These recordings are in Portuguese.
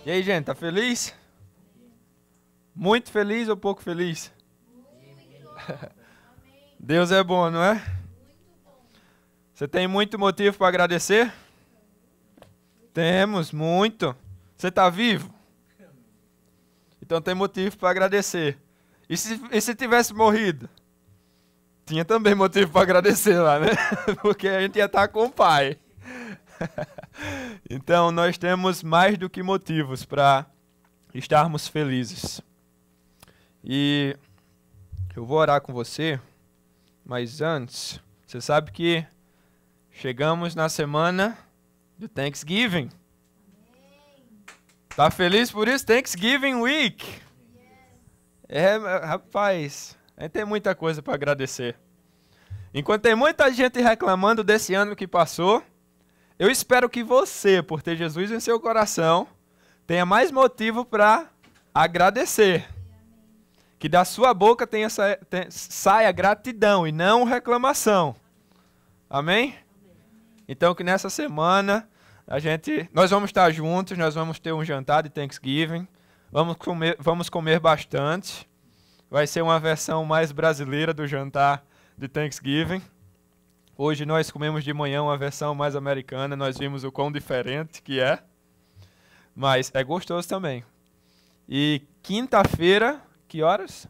E aí, gente, tá feliz? Muito feliz ou pouco feliz? Deus é bom, não é? Você tem muito motivo para agradecer? Temos, muito. Você está vivo? Então tem motivo para agradecer. E se tivesse morrido? Tinha também motivo para agradecer lá, né? Porque a gente ia estar com o Pai. Então nós temos mais do que motivos para estarmos felizes. E eu vou orar com você, mas antes, você sabe que chegamos na semana do Thanksgiving. Tá feliz por isso? Thanksgiving Week. Rapaz, a gente tem muita coisa para agradecer. Enquanto tem muita gente reclamando desse ano que passou, eu espero que você, por ter Jesus em seu coração, tenha mais motivo para agradecer. Que da sua boca saia gratidão e não reclamação. Amém? Então que nessa semana nós vamos estar juntos, nós vamos ter um jantar de Thanksgiving, vamos comer bastante. Vai ser uma versão mais brasileira do jantar de Thanksgiving. Hoje nós comemos de manhã uma versão mais americana, nós vimos o quão diferente que é, mas é gostoso também. E quinta-feira, que horas?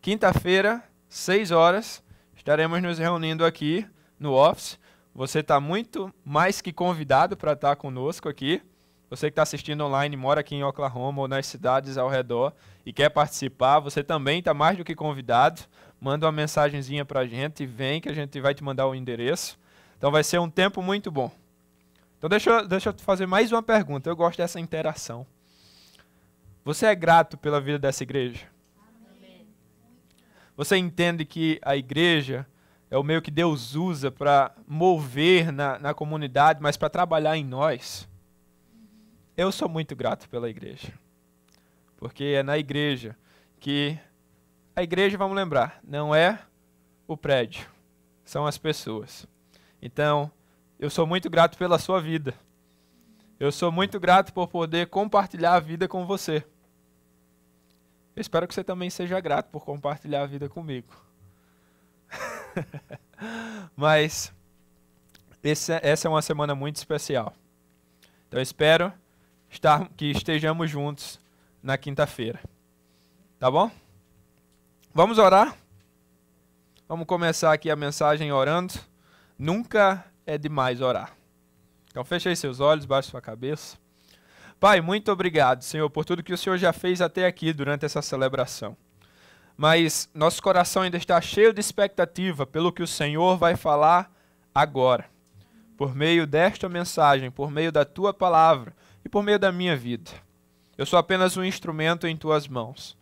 Quinta-feira, 6 horas, estaremos nos reunindo aqui no office. Você está muito mais que convidado para estar conosco aqui. Você que está assistindo online, mora aqui em Oklahoma ou nas cidades ao redor e quer participar, você também está mais do que convidado. Manda uma mensagenzinha para a gente, vem que a gente vai te mandar o endereço. Então vai ser um tempo muito bom. Então deixa eu te fazer mais uma pergunta, eu gosto dessa interação. Você é grato pela vida dessa igreja? Amém. Você entende que a igreja é o meio que Deus usa para mover na comunidade, mas para trabalhar em nós? Eu sou muito grato pela igreja. Porque é na igreja que... A igreja, vamos lembrar, não é o prédio, são as pessoas. Então, eu sou muito grato pela sua vida. Eu sou muito grato por poder compartilhar a vida com você. Eu espero que você também seja grato por compartilhar a vida comigo. Mas essa é uma semana muito especial. Então eu espero que estejamos juntos na quinta-feira. Tá bom? Vamos orar? Vamos começar aqui a mensagem orando. Nunca é demais orar. Então feche aí seus olhos, baixe sua cabeça. Pai, muito obrigado, Senhor, por tudo que o Senhor já fez até aqui durante essa celebração. Mas nosso coração ainda está cheio de expectativa pelo que o Senhor vai falar agora. Por meio desta mensagem, por meio da Tua palavra e por meio da minha vida. Eu sou apenas um instrumento em Tuas mãos.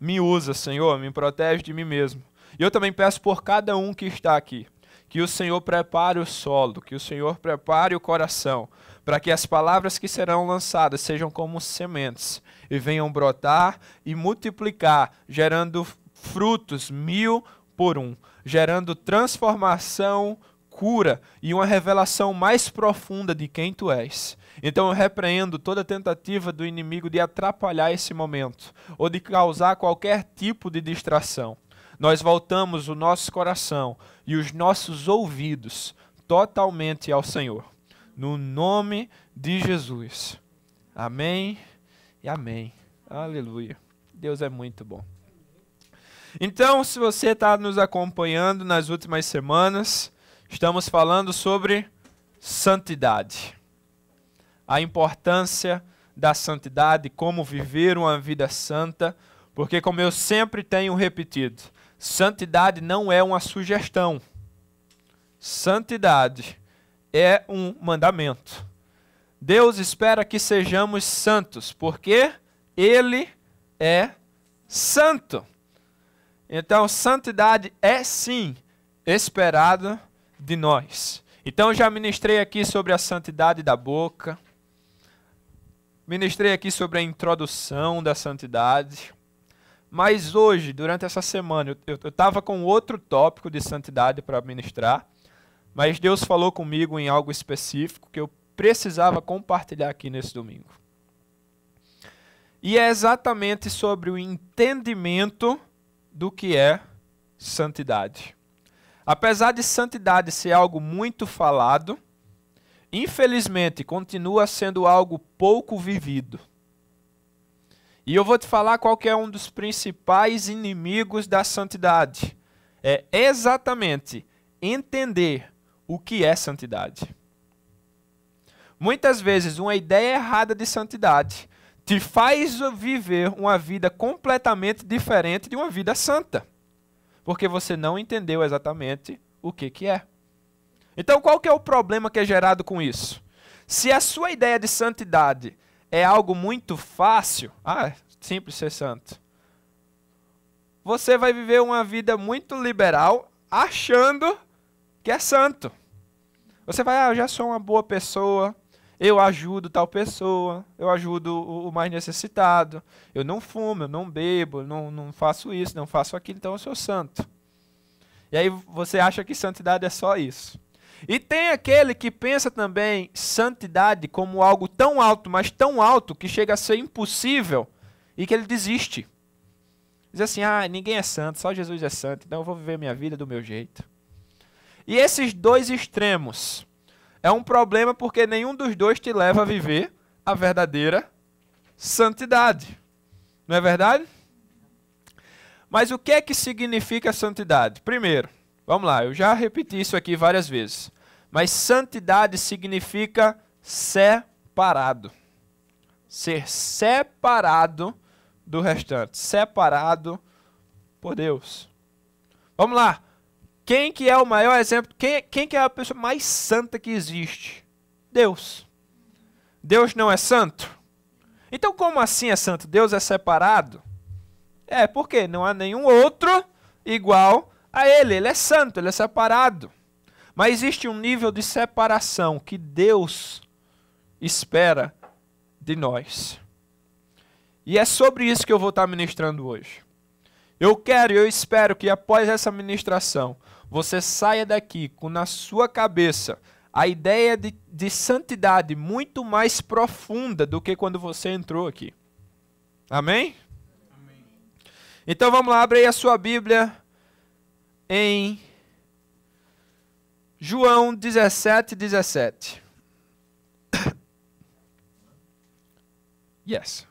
Me usa, Senhor, me protege de mim mesmo. E eu também peço por cada um que está aqui, que o Senhor prepare o solo, que o Senhor prepare o coração, para que as palavras que serão lançadas sejam como sementes e venham brotar e multiplicar, gerando frutos 1000 por 1, gerando transformação, cura e uma revelação mais profunda de quem Tu és. Então eu repreendo toda tentativa do inimigo de atrapalhar esse momento ou de causar qualquer tipo de distração. Nós voltamos o nosso coração e os nossos ouvidos totalmente ao Senhor. No nome de Jesus. Amém e amém. Aleluia. Deus é muito bom. Então, se você está nos acompanhando nas últimas semanas, estamos falando sobre santidade. A importância da santidade, como viver uma vida santa, porque como eu sempre tenho repetido, santidade não é uma sugestão. Santidade é um mandamento. Deus espera que sejamos santos, porque Ele é santo. Então, santidade é sim esperada de nós. Então, eu já ministrei aqui sobre a santidade da boca. Ministrei aqui sobre a introdução da santidade. Mas hoje, durante essa semana, eu estava com outro tópico de santidade para ministrar. Mas Deus falou comigo em algo específico que eu precisava compartilhar aqui nesse domingo. E é exatamente sobre o entendimento do que é santidade. Apesar de santidade ser algo muito falado, infelizmente continua sendo algo pouco vivido. E eu vou te falar qual que é um dos principais inimigos da santidade. É exatamente entender o que é santidade. Muitas vezes uma ideia errada de santidade te faz viver uma vida completamente diferente de uma vida santa. Porque você não entendeu exatamente o que é. Então, qual que é o problema que é gerado com isso? Se a sua ideia de santidade é algo muito fácil, é simples ser santo, você vai viver uma vida muito liberal achando que é santo. Você vai, eu já sou uma boa pessoa, eu ajudo tal pessoa, eu ajudo o mais necessitado, eu não fumo, eu não bebo, não faço isso, não faço aquilo, então eu sou santo. E aí você acha que santidade é só isso. E tem aquele que pensa também santidade como algo tão alto, mas tão alto, que chega a ser impossível e que ele desiste. Diz assim, ninguém é santo, só Jesus é santo, então eu vou viver minha vida do meu jeito. E esses dois extremos é um problema porque nenhum dos dois te leva a viver a verdadeira santidade. Não é verdade? Mas o que é que significa santidade? Primeiro, vamos lá, eu já repeti isso aqui várias vezes. Mas santidade significa separado. Ser separado do restante. Separado por Deus. Vamos lá. Quem que é o maior exemplo? Quem que é a pessoa mais santa que existe? Deus. Deus não é santo? Então como assim é santo? Deus é separado? Porque não há nenhum outro igual a ele. Ele é santo, ele é separado. Mas existe um nível de separação que Deus espera de nós. E é sobre isso que eu vou estar ministrando hoje. Eu quero e eu espero que após essa ministração, você saia daqui com na sua cabeça a ideia de santidade muito mais profunda do que quando você entrou aqui. Amém? Amém. Então vamos lá, abre aí a sua Bíblia em João 17:17. Yes.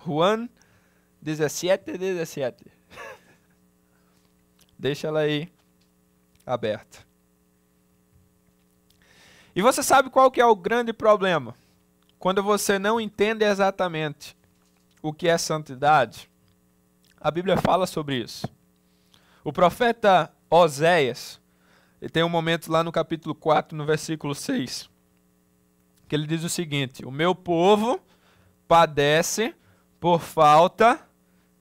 Juan 17:17. Deixa ela aí aberta. E você sabe qual que é o grande problema? Quando você não entende exatamente o que é santidade, a Bíblia fala sobre isso. O profeta Oséias, ele tem um momento lá no capítulo 4, no versículo 6, que ele diz o seguinte: o meu povo padece por falta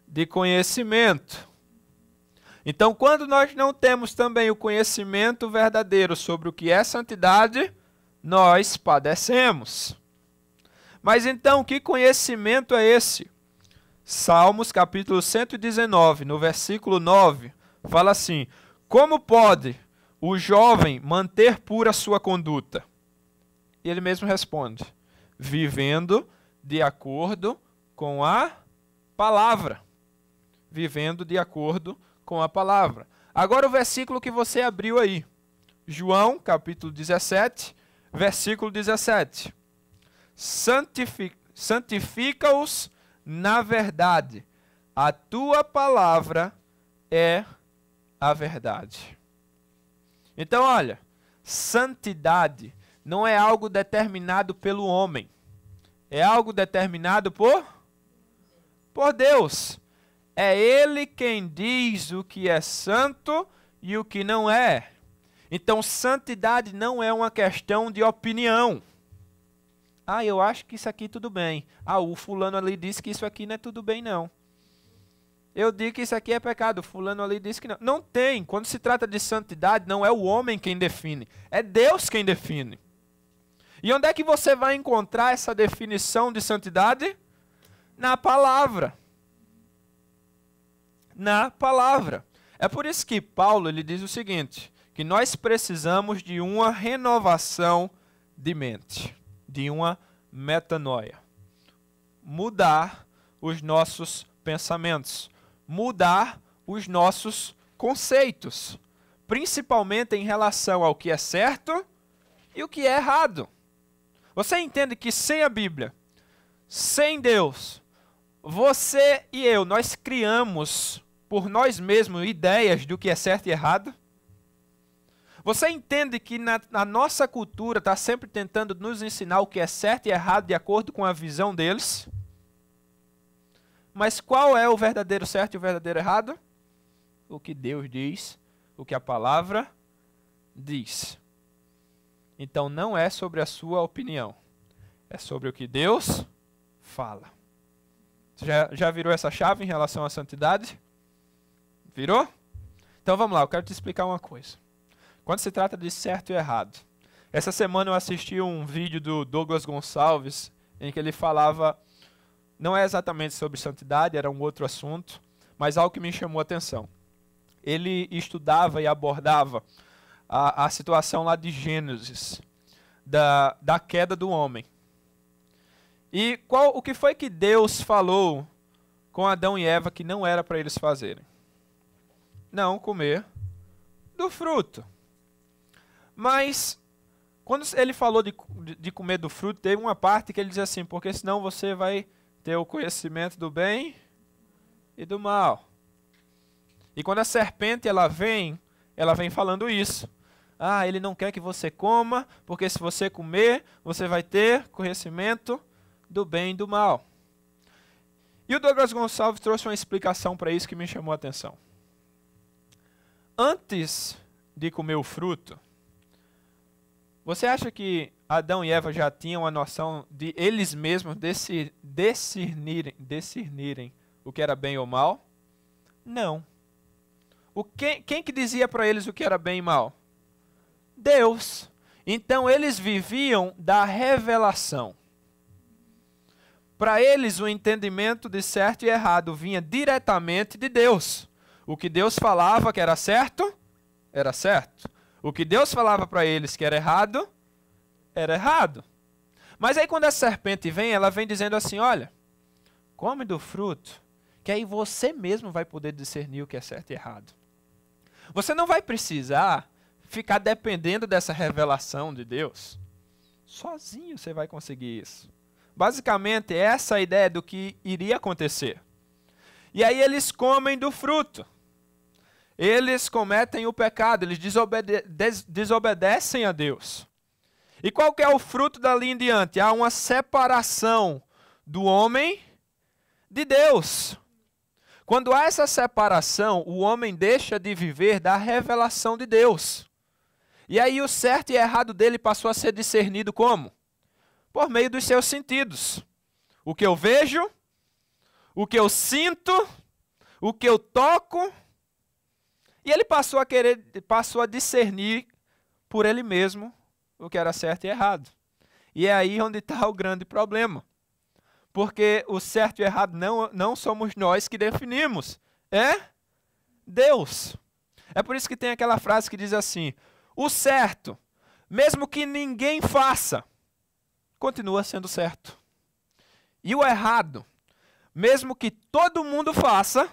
de conhecimento. Então, quando nós não temos também o conhecimento verdadeiro sobre o que é santidade, nós padecemos. Mas então, que conhecimento é esse? Salmos capítulo 119, no versículo 9, fala assim: como pode o jovem manter pura sua conduta? E ele mesmo responde: vivendo de acordo com a palavra. Vivendo de acordo com a palavra. Agora o versículo que você abriu aí. João, capítulo 17, versículo 17. Santifica-os na verdade. A tua palavra é a verdade. Então, olha, santidade não é algo determinado pelo homem. É algo determinado por Deus. É Ele quem diz o que é santo e o que não é. Então, santidade não é uma questão de opinião. Eu acho que isso aqui tudo bem. O fulano ali disse que isso aqui não é tudo bem, não. Eu digo que isso aqui é pecado. O fulano ali disse que não. Não tem. Quando se trata de santidade, não é o homem quem define. É Deus quem define. E onde é que você vai encontrar essa definição de santidade? Na palavra. Na palavra. É por isso que Paulo ele diz o seguinte, que nós precisamos de uma renovação de mente, de uma metanoia. mudar os nossos pensamentos, mudar os nossos conceitos, principalmente em relação ao que é certo e o que é errado. Você entende que sem a Bíblia, sem Deus, você e eu, nós criamos por nós mesmos ideias do que é certo e errado? Você entende que na nossa cultura está sempre tentando nos ensinar o que é certo e errado de acordo com a visão deles? Mas qual é o verdadeiro certo e o verdadeiro errado? O que Deus diz, o que a palavra diz. Então não é sobre a sua opinião, é sobre o que Deus fala. Você já virou essa chave em relação à santidade? Virou? Então vamos lá, eu quero te explicar uma coisa. Quando se trata de certo e errado, essa semana eu assisti um vídeo do Douglas Gonçalves, em que ele falava, não é exatamente sobre santidade, era um outro assunto, mas algo que me chamou a atenção. Ele estudava e abordava a situação lá de Gênesis, da queda do homem. E o que foi que Deus falou com Adão e Eva que não era para eles fazerem? Não comer do fruto. Mas, quando ele falou de comer do fruto, teve uma parte que ele diz assim, porque senão você vai ter o conhecimento do bem e do mal. E quando a serpente ela vem falando isso. Ah, ele não quer que você coma, porque se você comer, você vai ter conhecimento do bem e do mal. E o Douglas Gonçalves trouxe uma explicação para isso que me chamou a atenção. Antes de comer o fruto, você acha que Adão e Eva já tinham a noção de eles mesmos discernirem o que era bem ou mal? Não. Quem que dizia para eles o que era bem e mal? Deus. Então eles viviam da revelação. Para eles o entendimento de certo e errado vinha diretamente de Deus. O que Deus falava que era certo, era certo. O que Deus falava para eles que era errado, era errado. Mas aí quando a serpente vem, ela vem dizendo assim, olha, come do fruto, que aí você mesmo vai poder discernir o que é certo e errado. Você não vai precisar ficar dependendo dessa revelação de Deus. Sozinho você vai conseguir isso. Basicamente, essa é a ideia do que iria acontecer. E aí eles comem do fruto. Eles cometem o pecado, eles desobedecem a Deus. E qual que é o fruto dali em diante? Há uma separação do homem de Deus. Quando há essa separação, o homem deixa de viver da revelação de Deus. E aí o certo e errado dele passou a ser discernido como? Por meio dos seus sentidos. O que eu vejo, o que eu sinto, o que eu toco. E ele passou a discernir por ele mesmo o que era certo e errado. E é aí onde está o grande problema. Porque o certo e errado não somos nós que definimos. É Deus. É por isso que tem aquela frase que diz assim, o certo, mesmo que ninguém faça, continua sendo certo. E o errado, mesmo que todo mundo faça,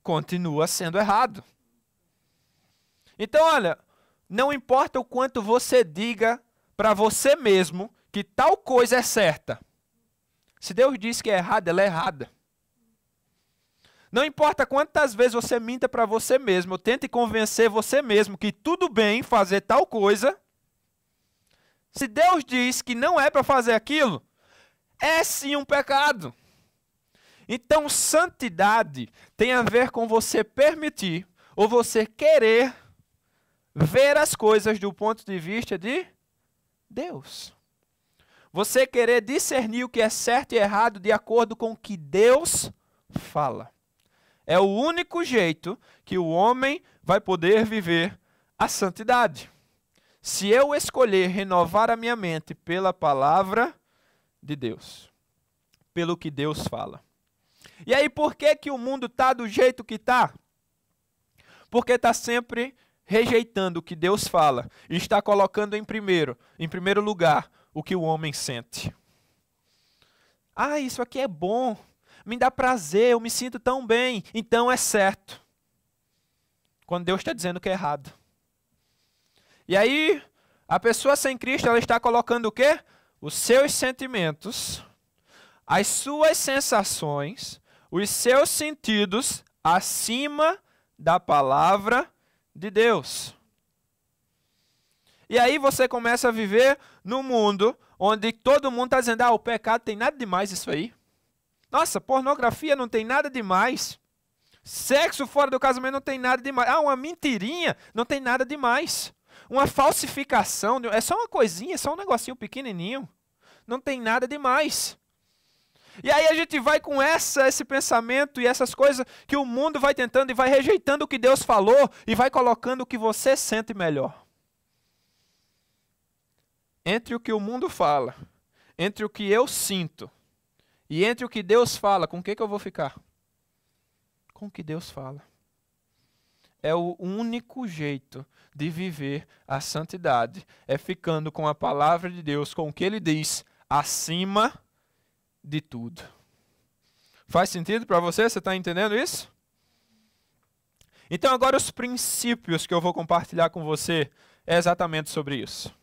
continua sendo errado. Então, olha, não importa o quanto você diga para você mesmo que tal coisa é certa. Se Deus diz que é errada, ela é errada. Não importa quantas vezes você minta para você mesmo, ou tente convencer você mesmo que tudo bem fazer tal coisa. Se Deus diz que não é para fazer aquilo, é sim um pecado. Então, santidade tem a ver com você permitir, ou você querer ver as coisas do ponto de vista de Deus. Você querer discernir o que é certo e errado de acordo com o que Deus fala. É o único jeito que o homem vai poder viver a santidade. Se eu escolher renovar a minha mente pela palavra de Deus, pelo que Deus fala. E aí, por que o mundo está do jeito que está? Porque está sempre rejeitando o que Deus fala e está colocando em primeiro lugar o que o homem sente. Ah, isso aqui é bom, me dá prazer, eu me sinto tão bem, então é certo. Quando Deus está dizendo que é errado. E aí, a pessoa sem Cristo, ela está colocando o quê? Os seus sentimentos, as suas sensações, os seus sentidos acima da palavra de Deus. E aí você começa a viver num mundo onde todo mundo está dizendo, o pecado tem nada demais isso aí. Nossa, pornografia não tem nada demais. Sexo fora do casamento não tem nada demais. Uma mentirinha não tem nada demais. Uma falsificação, é só uma coisinha, é só um negocinho pequenininho. Não tem nada demais. E aí a gente vai com esse pensamento e essas coisas que o mundo vai tentando e vai rejeitando o que Deus falou e vai colocando o que você sente melhor. Entre o que o mundo fala, entre o que eu sinto e entre o que Deus fala, com o que eu vou ficar? Com o que Deus fala. É o único jeito de viver a santidade. É ficando com a palavra de Deus, com o que Ele diz, acima de tudo. Faz sentido para você? Você está entendendo isso? Então agora os princípios que eu vou compartilhar com você é exatamente sobre isso.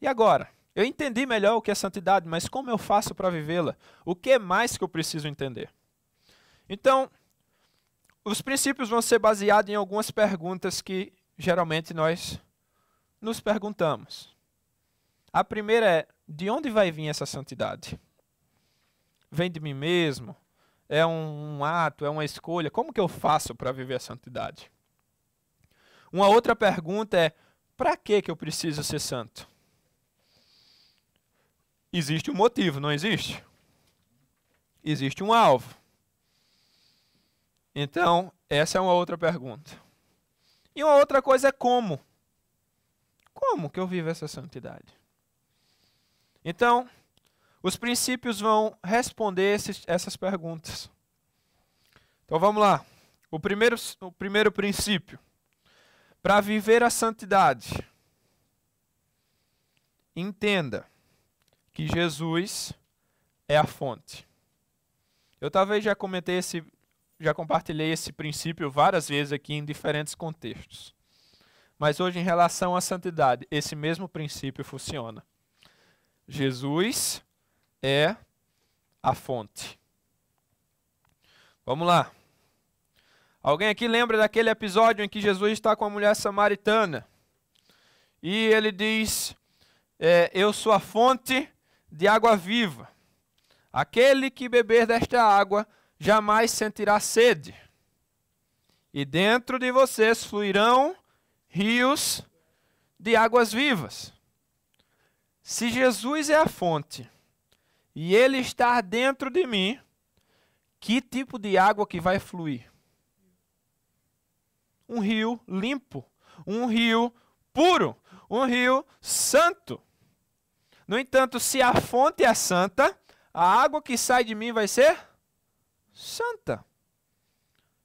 E agora? Eu entendi melhor o que é santidade, mas como eu faço para vivê-la? O que mais que eu preciso entender? Então, os princípios vão ser baseados em algumas perguntas que geralmente nós nos perguntamos. A primeira é, de onde vai vir essa santidade? Vem de mim mesmo? É um ato, é uma escolha? Como que eu faço para viver a santidade? Uma outra pergunta é, para que eu preciso ser santo? Existe um motivo, não existe? Existe um alvo. Então, essa é uma outra pergunta. E uma outra coisa é como. Como que eu vivo essa santidade? Então, os princípios vão responder essas perguntas. Então vamos lá. O primeiro princípio. Para viver a santidade, entenda que Jesus é a fonte. Eu talvez já compartilhei esse princípio várias vezes aqui em diferentes contextos. Mas hoje, em relação à santidade, esse mesmo princípio funciona. Jesus é a fonte. Vamos lá. Alguém aqui lembra daquele episódio em que Jesus está com a mulher samaritana? E ele diz, eu sou a fonte de água viva. Aquele que beber desta água jamais sentirá sede. E dentro de vocês fluirão rios de águas vivas. Se Jesus é a fonte e Ele está dentro de mim, que tipo de água que vai fluir? Um rio limpo, um rio puro, um rio santo. No entanto, se a fonte é santa, a água que sai de mim vai ser santa.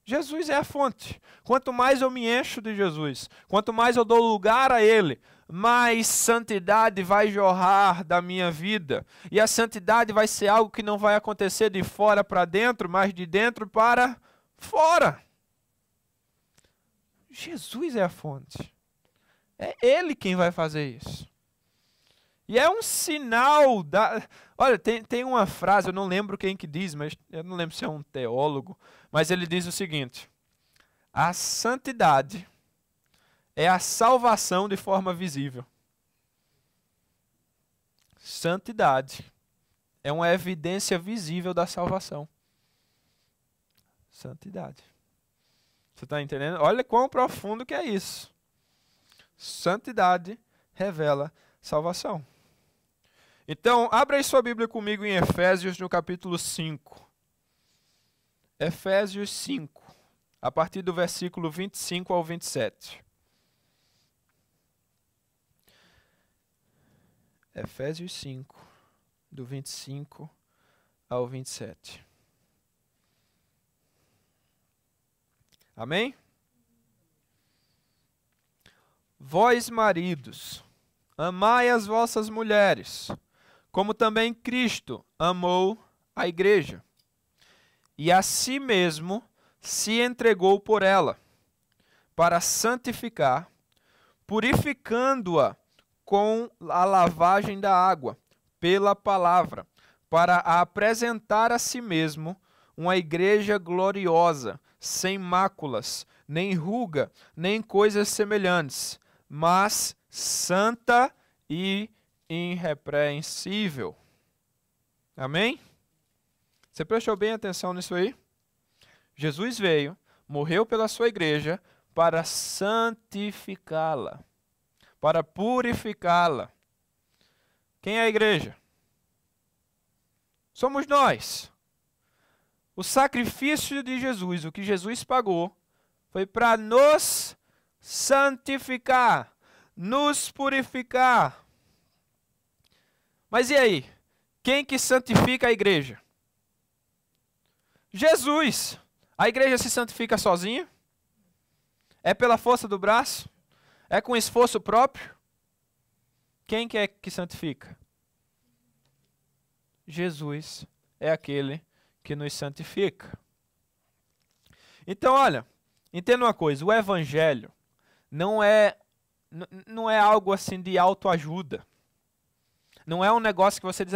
Jesus é a fonte. Quanto mais eu me encho de Jesus, quanto mais eu dou lugar a Ele, mais santidade vai jorrar da minha vida. E a santidade vai ser algo que não vai acontecer de fora para dentro, mas de dentro para fora. Jesus é a fonte. É Ele quem vai fazer isso. E é um sinal da... Olha, tem uma frase, eu não lembro quem que diz, mas eu não lembro se é um teólogo, mas ele diz o seguinte: a santidade é a salvação de forma visível. Santidade é uma evidência visível da salvação. Santidade. Você está entendendo? Olha quão profundo que é isso. Santidade revela salvação. Então, abra aí sua Bíblia comigo em Efésios, no capítulo 5. Efésios 5, a partir do versículo 25 ao 27. Efésios 5, do 25 ao 27. Amém? Vós, maridos, amai as vossas mulheres, como também Cristo amou a igreja e a si mesmo se entregou por ela, para santificar, purificando-a com a lavagem da água, pela palavra, para a apresentar a si mesmo uma igreja gloriosa, sem máculas, nem ruga, nem coisas semelhantes, mas santa e irrepreensível. Amém? Você prestou bem atenção nisso aí? Jesus veio, morreu pela sua igreja para santificá-la, para purificá-la. Quem é a igreja? Somos nós. O sacrifício de Jesus, o que Jesus pagou, foi para nos santificar, nos purificar. Mas e aí? Quem que santifica a igreja? Jesus. A igreja se santifica sozinha? É pela força do braço? É com esforço próprio? Quem que é que santifica? Jesus é aquele que nos santifica. Então, olha, entenda uma coisa, o evangelho não é algo assim de autoajuda. Não é um negócio que você diz,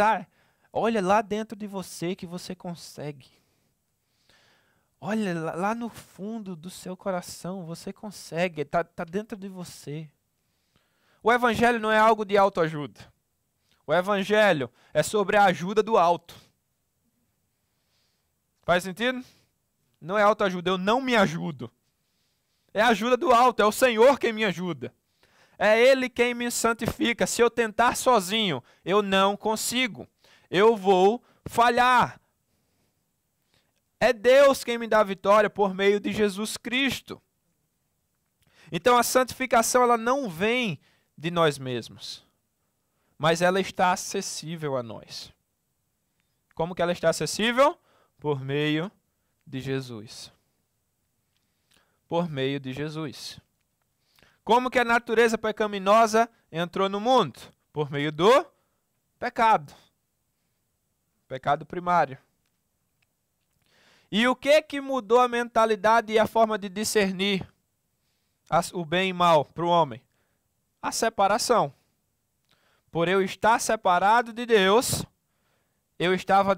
olha lá dentro de você que você consegue. Olha lá no fundo do seu coração, você consegue, tá dentro de você. O evangelho não é algo de autoajuda. O evangelho é sobre a ajuda do alto. Faz sentido? Não é autoajuda, eu não me ajudo. É a ajuda do alto, é o Senhor quem me ajuda. É Ele quem me santifica. Se eu tentar sozinho, eu não consigo. Eu vou falhar. É Deus quem me dá a vitória por meio de Jesus Cristo. Então a santificação ela não vem de nós mesmos, mas ela está acessível a nós. Como que ela está acessível? Por meio de Jesus. Por meio de Jesus. Como que a natureza pecaminosa entrou no mundo? Por meio do pecado. Pecado primário. E o que mudou a mentalidade e a forma de discernir o bem e mal para o homem? A separação. Por eu estar separado de Deus, eu estava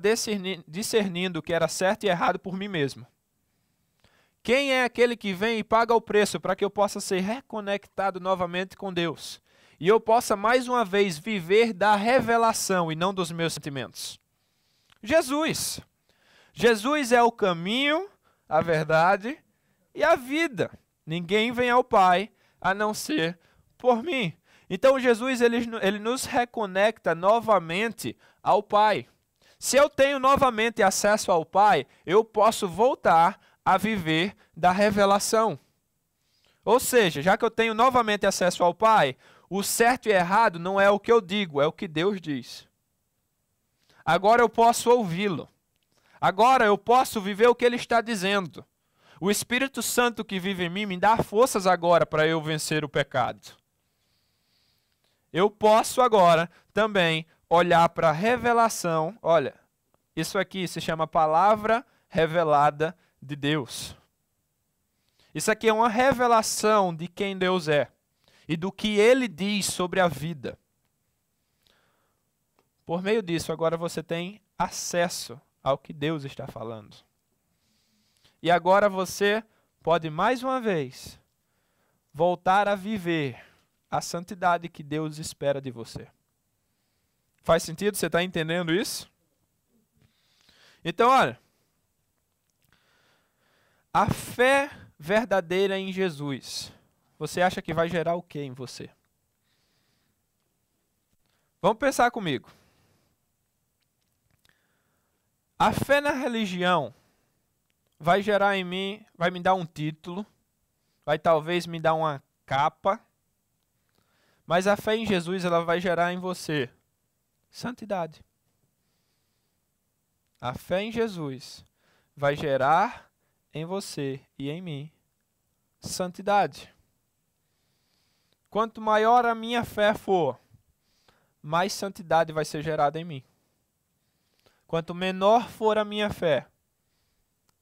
discernindo o que era certo e errado por mim mesmo. Quem é aquele que vem e paga o preço para que eu possa ser reconectado novamente com Deus? E eu possa mais uma vez viver da revelação e não dos meus sentimentos? Jesus. Jesus é o caminho, a verdade e a vida. Ninguém vem ao Pai a não ser por mim. Então Jesus ele nos reconecta novamente ao Pai. Se eu tenho novamente acesso ao Pai, eu posso voltar a viver da revelação. Ou seja, já que eu tenho novamente acesso ao Pai, o certo e errado não é o que eu digo, é o que Deus diz. Agora eu posso ouvi-lo. Agora eu posso viver o que Ele está dizendo. O Espírito Santo que vive em mim me dá forças agora para eu vencer o pecado. Eu posso agora também olhar para a revelação. Olha, isso aqui se chama palavra revelada de Deus. Isso aqui é uma revelação de quem Deus é e do que Ele diz sobre a vida. Por meio disso, agora você tem acesso ao que Deus está falando. E agora você pode mais uma vez voltar a viver a santidade que Deus espera de você. Faz sentido? Você está entendendo isso? Então, olha, a fé verdadeira em Jesus, você acha que vai gerar o que em você? Vamos pensar comigo. A fé na religião vai gerar em mim, vai me dar um título, vai talvez me dar uma capa, mas a fé em Jesus ela vai gerar em você santidade. A fé em Jesus vai gerar em você e em mim santidade. Quanto maior a minha fé for, mais santidade vai ser gerada em mim. Quanto menor for a minha fé,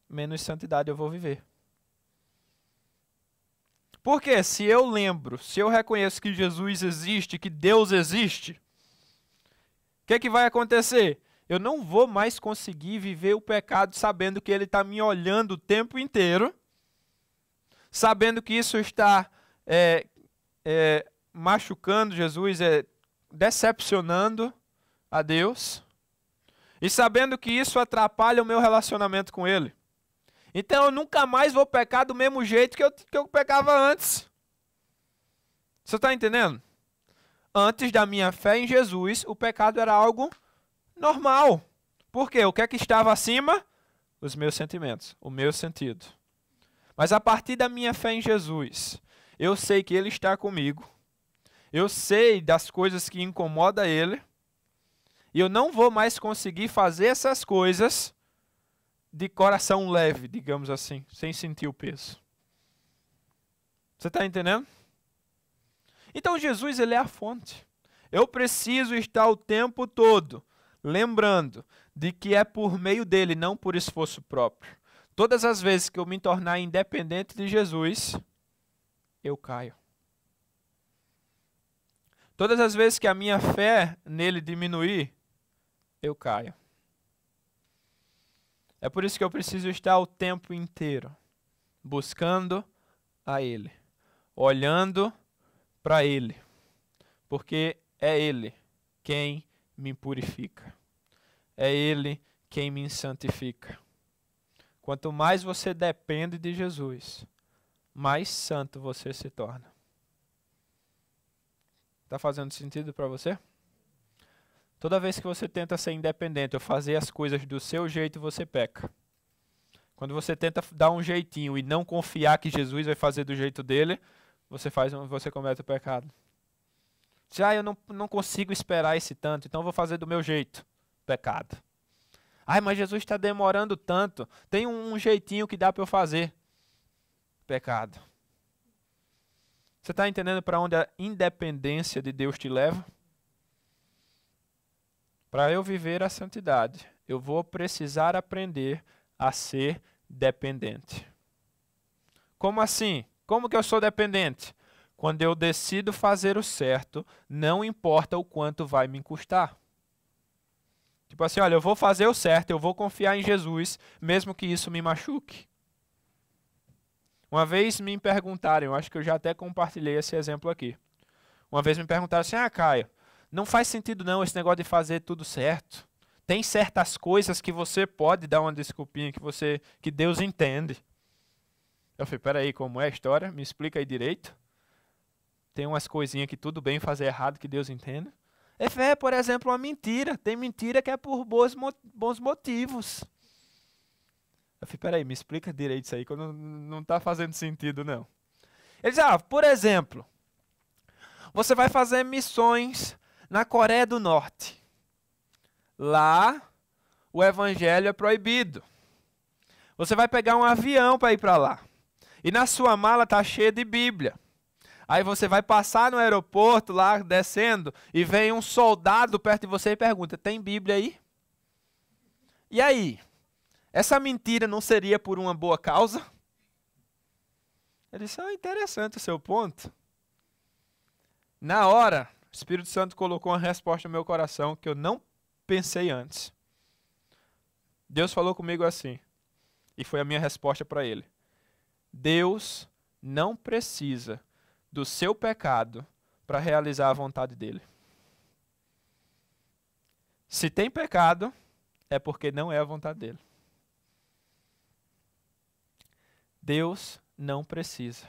menos santidade eu vou viver. Porque se eu lembro, se eu reconheço que Jesus existe, que Deus existe, o que vai acontecer? Eu não vou mais conseguir viver o pecado sabendo que Ele está me olhando o tempo inteiro, sabendo que isso está machucando Jesus, decepcionando a Deus, e sabendo que isso atrapalha o meu relacionamento com Ele. Então eu nunca mais vou pecar do mesmo jeito que eu pecava antes. Você está entendendo? Antes da minha fé em Jesus, o pecado era algo normal. Por quê? O que é que estava acima? Os meus sentimentos, o meu sentido. Mas a partir da minha fé em Jesus, eu sei que Ele está comigo. Eu sei das coisas que incomodam Ele. E eu não vou mais conseguir fazer essas coisas de coração leve, digamos assim, sem sentir o peso. Você está entendendo? Então Jesus, Ele é a fonte. Eu preciso estar o tempo todo lembrando de que é por meio dele, não por esforço próprio. Todas as vezes que eu me tornar independente de Jesus, eu caio. Todas as vezes que a minha fé nele diminuir, eu caio. É por isso que eu preciso estar o tempo inteiro buscando a Ele, olhando para Ele, porque é Ele quem me purifica, é Ele quem me santifica. Quanto mais você depende de Jesus, mais santo você se torna. Está fazendo sentido para você? Toda vez que você tenta ser independente ou fazer as coisas do seu jeito, você peca. Quando você tenta dar um jeitinho e não confiar que Jesus vai fazer do jeito dele, você comete o pecado. Eu não consigo esperar esse tanto, então vou fazer do meu jeito. Pecado. Mas Jesus está demorando tanto. Tem um jeitinho que dá para eu fazer. Pecado. Você está entendendo para onde a independência de Deus te leva? Para eu viver a santidade, eu vou precisar aprender a ser dependente. Como assim? Como que eu sou dependente? Quando eu decido fazer o certo, não importa o quanto vai me custar. Tipo assim, olha, eu vou fazer o certo, eu vou confiar em Jesus, mesmo que isso me machuque. Uma vez me perguntaram, eu acho que eu já até compartilhei esse exemplo aqui. Uma vez me perguntaram assim, Caio, não faz sentido não esse negócio de fazer tudo certo. Tem certas coisas que você pode dar uma desculpinha que Deus entende. Eu falei, peraí, como é a história? Me explica aí direito. Tem umas coisinhas que tudo bem fazer errado que Deus entende. Por exemplo, uma mentira. Tem mentira que é por bons motivos. Eu falei, peraí, me explica direito isso aí, que não está fazendo sentido, não. Ele diz, por exemplo, você vai fazer missões na Coreia do Norte. Lá, o evangelho é proibido. Você vai pegar um avião para ir para lá. E na sua mala está cheia de Bíblia. Aí você vai passar no aeroporto lá, descendo, e vem um soldado perto de você e pergunta, tem Bíblia aí? E aí? Essa mentira não seria por uma boa causa? Ele disse, interessante o seu ponto. Na hora, o Espírito Santo colocou uma resposta no meu coração que eu não pensei antes. Deus falou comigo assim, e foi a minha resposta para ele. Deus não precisa do seu pecado para realizar a vontade dele. Se tem pecado, é porque não é a vontade dele. Deus não precisa.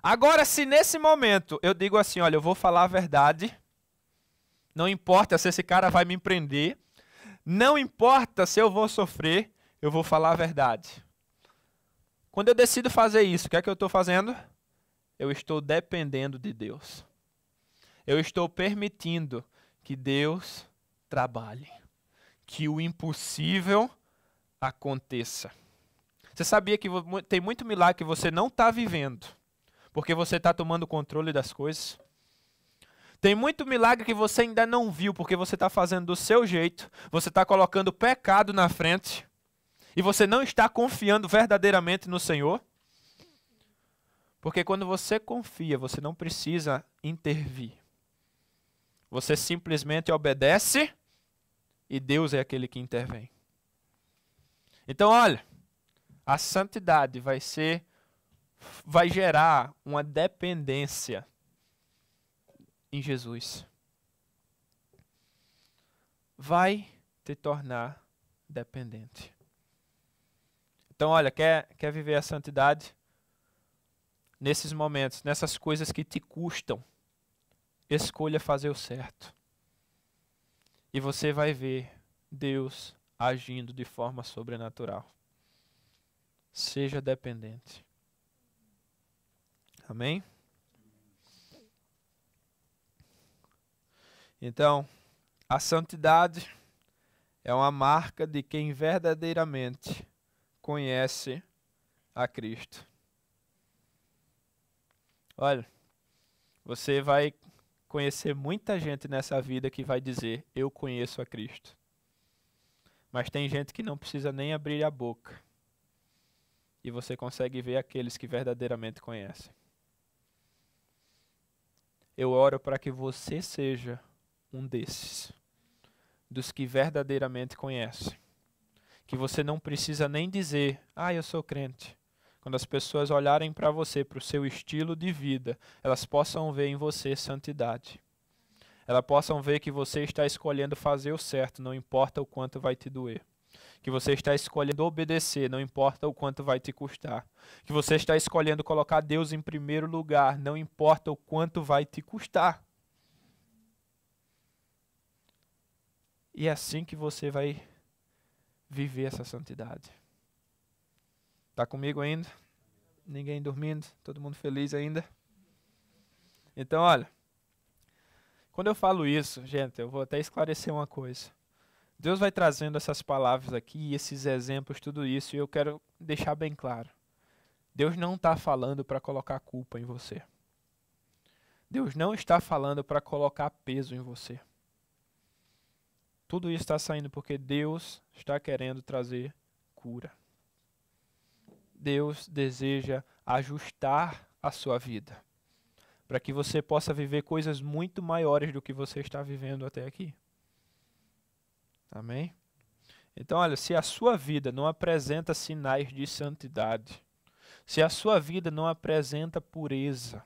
Agora, se nesse momento eu digo assim, olha, eu vou falar a verdade, não importa se esse cara vai me prender, não importa se eu vou sofrer, eu vou falar a verdade. Quando eu decido fazer isso, o que é que eu estou fazendo? Eu estou dependendo de Deus. Eu estou permitindo que Deus trabalhe, que o impossível aconteça. Você sabia que tem muito milagre que você não está vivendo, porque você está tomando controle das coisas? Tem muito milagre que você ainda não viu, porque você está fazendo do seu jeito, você está colocando o pecado na frente, e você não está confiando verdadeiramente no Senhor. Porque quando você confia, você não precisa intervir. Você simplesmente obedece e Deus é aquele que intervém. Então, olha, a santidade vai gerar uma dependência em Jesus. Vai te tornar dependente. Então, olha, quer viver a santidade? Nesses momentos, nessas coisas que te custam, escolha fazer o certo. E você vai ver Deus agindo de forma sobrenatural. Seja dependente. Amém? Então, a santidade é uma marca de quem verdadeiramente conhece a Cristo. Olha, você vai conhecer muita gente nessa vida que vai dizer, eu conheço a Cristo. Mas tem gente que não precisa nem abrir a boca. E você consegue ver aqueles que verdadeiramente conhecem. Eu oro para que você seja um desses, dos que verdadeiramente conhecem. Que você não precisa nem dizer, eu sou crente. Quando as pessoas olharem para você, para o seu estilo de vida, elas possam ver em você santidade. Elas possam ver que você está escolhendo fazer o certo, não importa o quanto vai te doer. Que você está escolhendo obedecer, não importa o quanto vai te custar. Que você está escolhendo colocar Deus em primeiro lugar, não importa o quanto vai te custar. E é assim que você vai viver essa santidade. Está comigo ainda? Ninguém dormindo? Todo mundo feliz ainda? Então, olha. Quando eu falo isso, gente, eu vou até esclarecer uma coisa. Deus vai trazendo essas palavras aqui, esses exemplos, tudo isso, e eu quero deixar bem claro. Deus não está falando para colocar culpa em você. Deus não está falando para colocar peso em você. Tudo isso está saindo porque Deus está querendo trazer cura. Deus deseja ajustar a sua vida, para que você possa viver coisas muito maiores do que você está vivendo até aqui. Amém? Então, olha, se a sua vida não apresenta sinais de santidade, se a sua vida não apresenta pureza,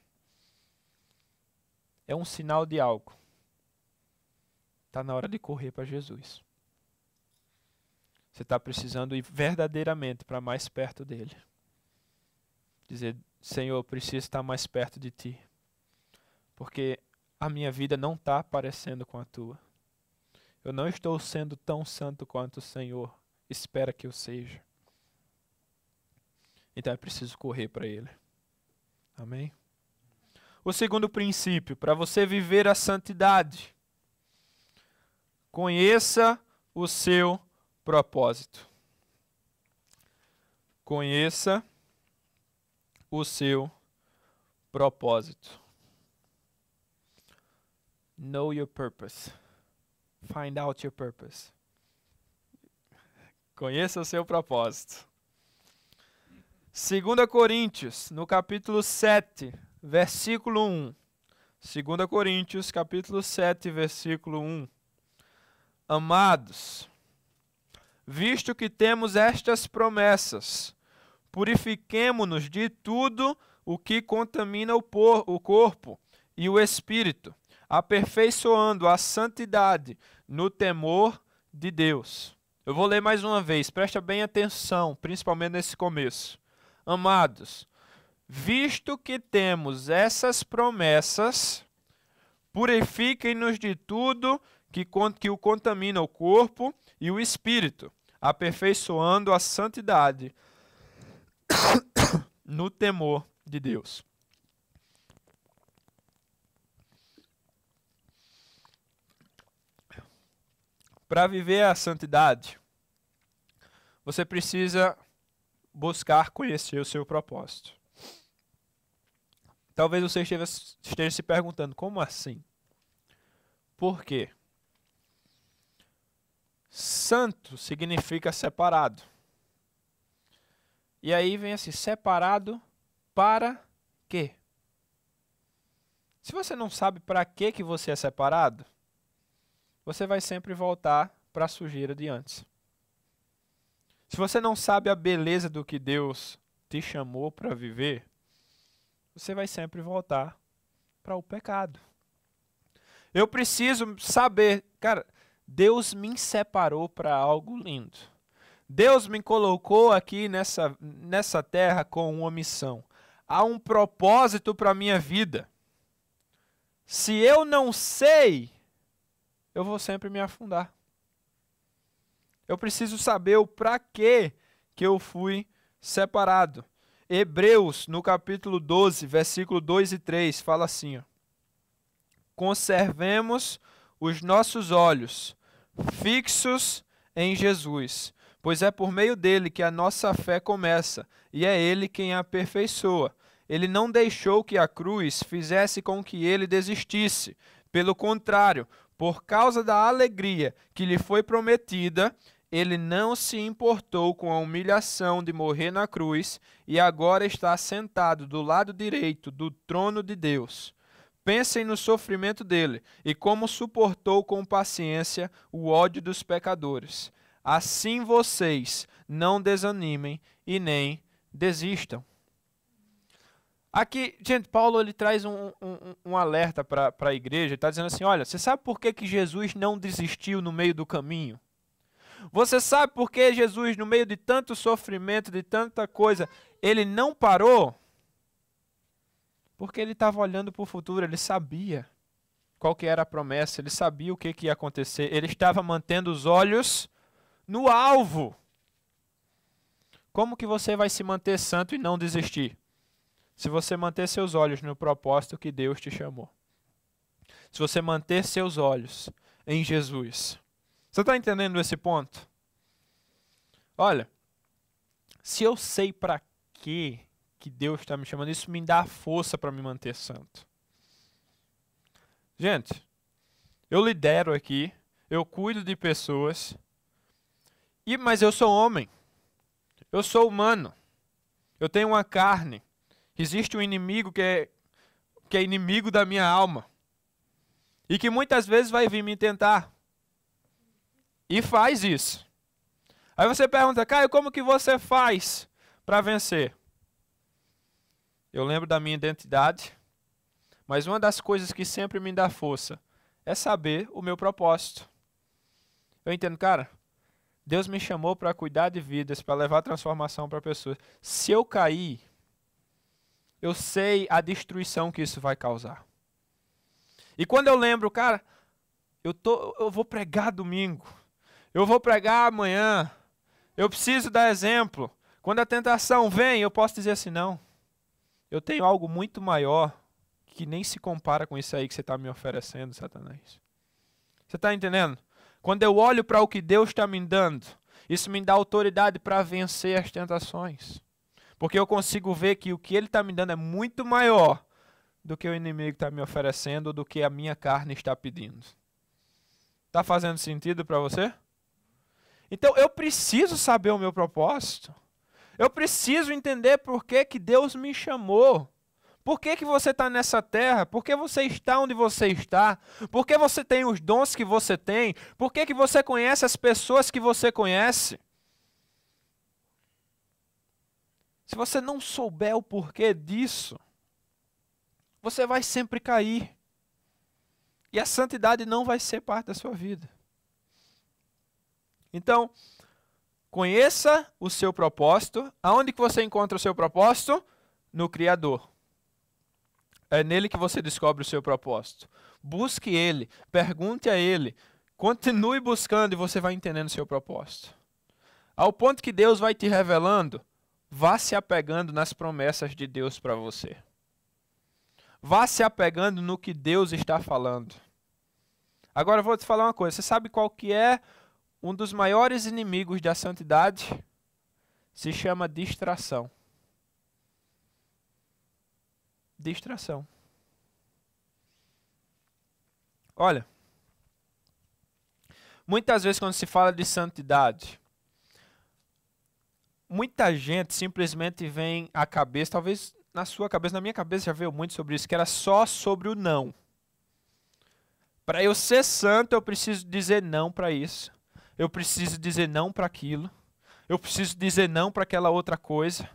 é um sinal de algo. Está na hora de correr para Jesus. Você está precisando ir verdadeiramente para mais perto dele. Dizer, Senhor, eu preciso estar mais perto de ti. Porque a minha vida não está parecendo com a tua. Eu não estou sendo tão santo quanto o Senhor espera que eu seja. Então é preciso correr para ele. Amém? O segundo princípio, para você viver a santidade. Conheça o seu propósito. Conheça o seu propósito. Know your purpose. Find out your purpose. Conheça o seu propósito. 2 Coríntios, no capítulo 7, versículo 1. 2 Coríntios, capítulo 7, versículo 1. Amados, visto que temos estas promessas, purifiquemo-nos de tudo o que contamina o corpo e o espírito, aperfeiçoando a santidade no temor de Deus. Eu vou ler mais uma vez, presta bem atenção, principalmente nesse começo. Amados, visto que temos essas promessas, purifiquem-nos de tudo que o contamina o corpo e o espírito, aperfeiçoando a santidade no temor de Deus. Para viver a santidade, você precisa buscar conhecer o seu propósito. Talvez você esteja se perguntando, como assim? Por quê? Santo significa separado. E aí vem assim, separado para quê? Se você não sabe para que você é separado, você vai sempre voltar para a sujeira de antes. Se você não sabe a beleza do que Deus te chamou para viver, você vai sempre voltar para o pecado. Eu preciso saber, cara, Deus me separou para algo lindo. Deus me colocou aqui nessa terra com uma missão. Há um propósito para a minha vida. Se eu não sei, eu vou sempre me afundar. Eu preciso saber o para quê que eu fui separado. Hebreus, no capítulo 12, versículo 2 e 3, fala assim, ó. Conservemos os nossos olhos fixos em Jesus, pois é por meio dele que a nossa fé começa, e é ele quem a aperfeiçoa. Ele não deixou que a cruz fizesse com que ele desistisse. Pelo contrário, por causa da alegria que lhe foi prometida, ele não se importou com a humilhação de morrer na cruz e agora está sentado do lado direito do trono de Deus. Pensem no sofrimento dele e como suportou com paciência o ódio dos pecadores. Assim vocês não desanimem e nem desistam. Aqui, gente, Paulo ele traz um alerta para a igreja. Ele está dizendo assim, olha, você sabe por que Jesus não desistiu no meio do caminho? Você sabe por que Jesus, no meio de tanto sofrimento, de tanta coisa, ele não parou? Porque ele estava olhando para o futuro, ele sabia qual que era a promessa, ele sabia o que ia acontecer, ele estava mantendo os olhos no alvo. Como que você vai se manter santo e não desistir? Se você manter seus olhos no propósito que Deus te chamou. Se você manter seus olhos em Jesus. Você está entendendo esse ponto? Olha, se eu sei para quê que Deus está me chamando, isso me dá força para me manter santo. Gente, eu lidero aqui, eu cuido de pessoas, mas eu sou homem, eu sou humano, eu tenho uma carne, existe um inimigo que é inimigo da minha alma, e que muitas vezes vai vir me tentar, e faz isso. Aí você pergunta, Caio, como que você faz para vencer? Eu lembro da minha identidade, mas uma das coisas que sempre me dá força é saber o meu propósito. Eu entendo, cara, Deus me chamou para cuidar de vidas, para levar transformação para pessoas. Se eu cair, eu sei a destruição que isso vai causar. E quando eu lembro, cara, eu vou pregar domingo, eu vou pregar amanhã, eu preciso dar exemplo. Quando a tentação vem, eu posso dizer assim, não. Eu tenho algo muito maior que nem se compara com isso aí que você está me oferecendo, Satanás. Você está entendendo? Quando eu olho para o que Deus está me dando, isso me dá autoridade para vencer as tentações. Porque eu consigo ver que o que Ele está me dando é muito maior do que o inimigo está me oferecendo, ou do que a minha carne está pedindo. Está fazendo sentido para você? Então eu preciso saber o meu propósito. Eu preciso entender por que Deus me chamou. Por que você está nessa terra? Por que você está onde você está? Por que você tem os dons que você tem? Por que você conhece as pessoas que você conhece? Se você não souber o porquê disso, você vai sempre cair. E a santidade não vai ser parte da sua vida. Então, conheça o seu propósito. Aonde que você encontra o seu propósito? No Criador. É nele que você descobre o seu propósito. Busque ele, pergunte a ele, continue buscando e você vai entendendo o seu propósito. Ao ponto que Deus vai te revelando, vá se apegando nas promessas de Deus para você. Vá se apegando no que Deus está falando. Agora eu vou te falar uma coisa, você sabe qual que é um dos maiores inimigos da santidade? Se chama distração. Distração. Olha, Muitas vezes quando se fala de santidade, muita gente simplesmente vem à cabeça, talvez na sua cabeça, na minha cabeça já veio muito sobre isso, que era só sobre o não. Para eu ser santo, eu preciso dizer não para isso. Eu preciso dizer não para aquilo. Eu preciso dizer não para aquela outra coisa.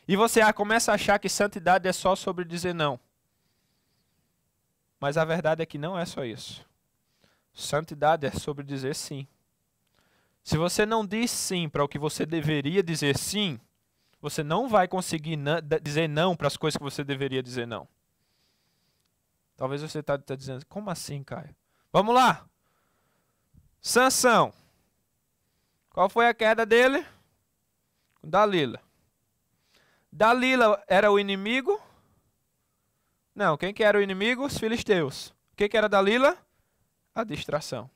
E você começa a achar que santidade é só sobre dizer não. Mas a verdade é que não é só isso. Santidade é sobre dizer sim. Se você não diz sim para o que você deveria dizer sim, você não vai conseguir dizer não para as coisas que você deveria dizer não. Talvez você está dizendo, como assim, Caio? Vamos lá. Sansão. Qual foi a queda dele? Dalila. Dalila era o inimigo? Não, quem que era o inimigo? Os filisteus. O que era Dalila? A distração.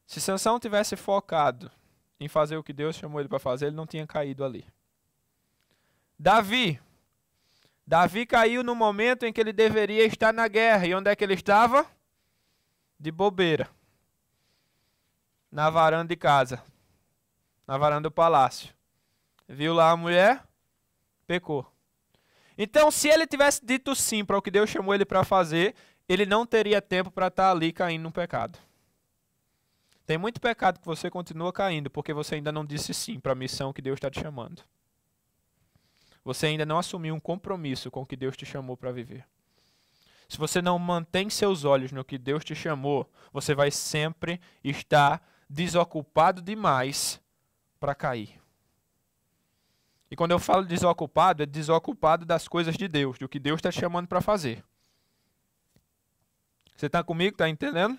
Se Sansão tivesse focado em fazer o que Deus chamou ele para fazer, ele não tinha caído ali. Davi. Davi caiu no momento em que ele deveria estar na guerra. E onde é que ele estava? De bobeira. Na varanda de casa. Na varanda do palácio. Viu lá a mulher? Pecou. Então, se ele tivesse dito sim para o que Deus chamou ele para fazer, ele não teria tempo para estar ali caindo no pecado. Tem muito pecado que você continua caindo porque você ainda não disse sim para a missão que Deus está te chamando. Você ainda não assumiu um compromisso com o que Deus te chamou para viver. Se você não mantém seus olhos no que Deus te chamou, você vai sempre estar desocupado demais para cair. E quando eu falo desocupado, é desocupado das coisas de Deus, do que Deus está te chamando para fazer. Você está comigo? Está entendendo?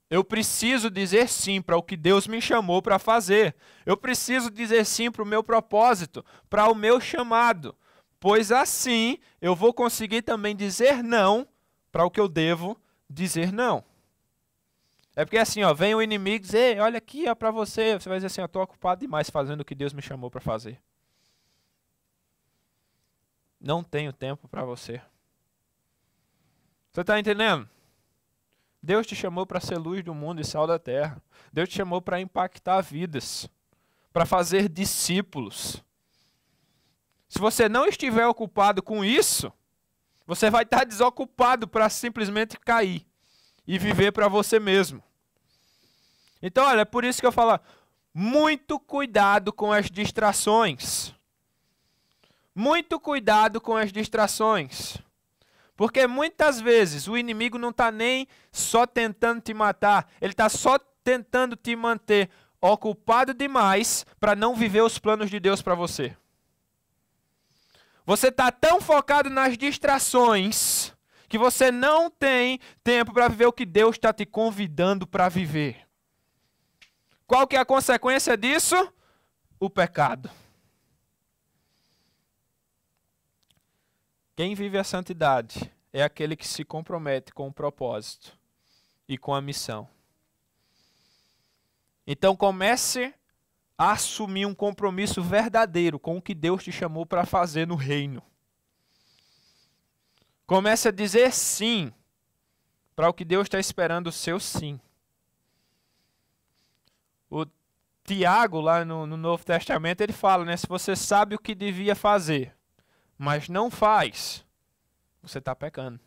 Eu preciso dizer sim para o que Deus me chamou para fazer. Eu preciso dizer sim para o meu propósito, para o meu chamado. Pois assim eu vou conseguir também dizer não para o que eu devo dizer não. É porque assim, vem o inimigo e diz, olha aqui, para você. Você vai dizer assim, eu estou ocupado demais fazendo o que Deus me chamou para fazer. Não tenho tempo para você. Você está entendendo? Deus te chamou para ser luz do mundo e sal da terra. Deus te chamou para impactar vidas, para fazer discípulos. Se você não estiver ocupado com isso, você vai estar desocupado para simplesmente cair e viver para você mesmo. Então, olha, é por isso que eu falo, muito cuidado com as distrações. Muito cuidado com as distrações. Porque muitas vezes o inimigo não está nem só tentando te matar, ele está só tentando te manter ocupado demais para não viver os planos de Deus para você. Você está tão focado nas distrações que você não tem tempo para viver o que Deus está te convidando para viver. Qual que é a consequência disso? O pecado. Quem vive a santidade é aquele que se compromete com o propósito e com a missão. Então comece a assumir um compromisso verdadeiro com o que Deus te chamou para fazer no reino. Comece a dizer sim para o que Deus está esperando o seu sim. O Tiago, lá no Novo Testamento, ele fala, se você sabe o que devia fazer, mas não faz, você está pecando.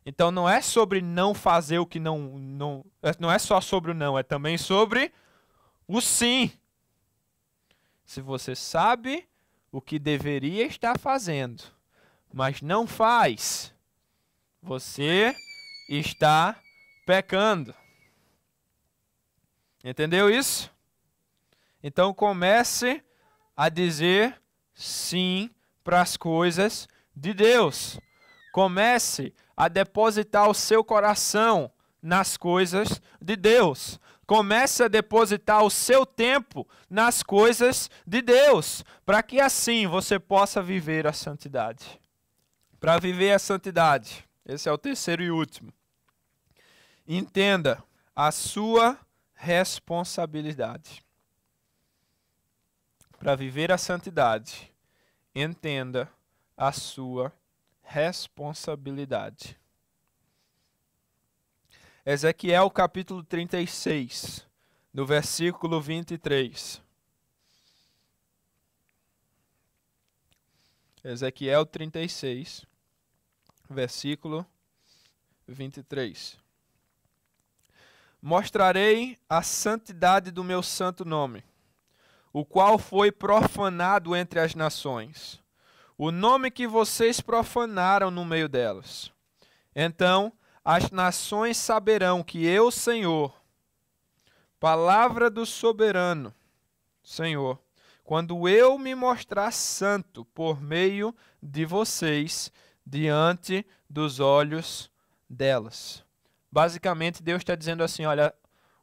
Então não é sobre não fazer o que não é só sobre o não, é também sobre o sim. Se você sabe o que deveria estar fazendo, mas não faz, você está pecando. Entendeu isso? Então comece a dizer sim para as coisas de Deus. Comece a depositar o seu coração nas coisas de Deus. Comece a depositar o seu tempo nas coisas de Deus, para que assim você possa viver a santidade. Para viver a santidade, esse é o terceiro e último. Entenda a sua responsabilidade. Para viver a santidade, entenda a sua responsabilidade. Ezequiel capítulo 36, no versículo 23. Ezequiel 36, versículo 23. Mostrarei a santidade do meu santo nome, o qual foi profanado entre as nações, o nome que vocês profanaram no meio delas. Então as nações saberão que eu, Senhor, palavra do soberano, Senhor, quando eu me mostrar santo por meio de vocês, diante dos olhos delas. Basicamente, Deus está dizendo assim, olha,